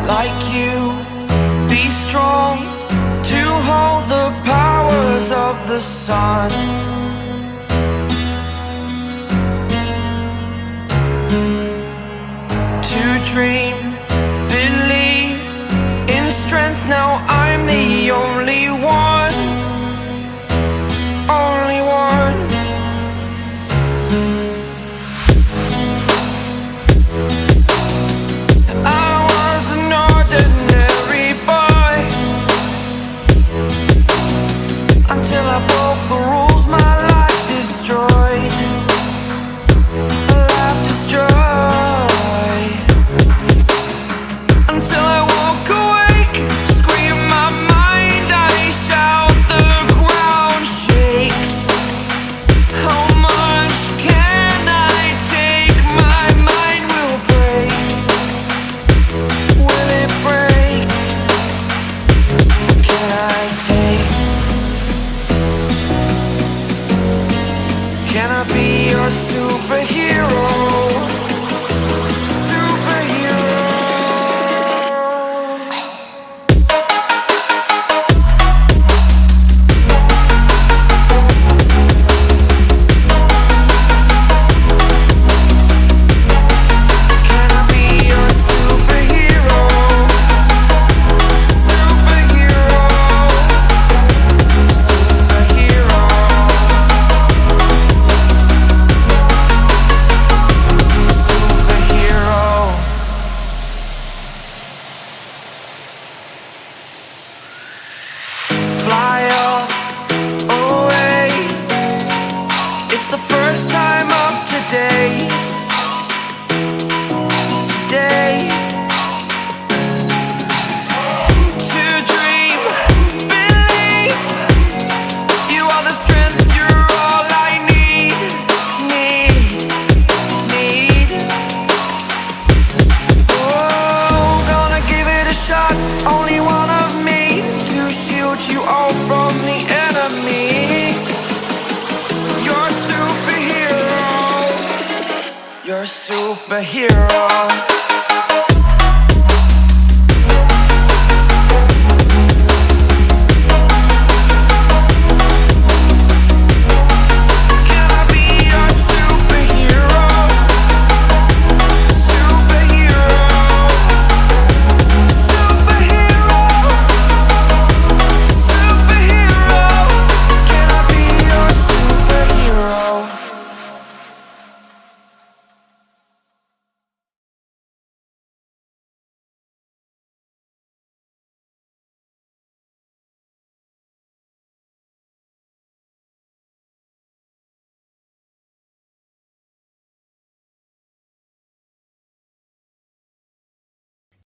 like you, be strong to hold the powers of the sun. To dream, believe in strength. Now I'm the only one, only one. I was an ordinary boy until I broke the rules. My life destroyed, a life destroyed. Until I walk awake, scream my mind, I shout, the ground shakes. How much can I take? My mind will break. Will it break? Can I take? Can I be your superhero? Fly away. It's the first time of today. Today. To dream, believe. You are the strength, you're all I need. Oh, gonna give it a shot. Only one of me to shield you all from the enemy. You're a superhero. You're a superhero.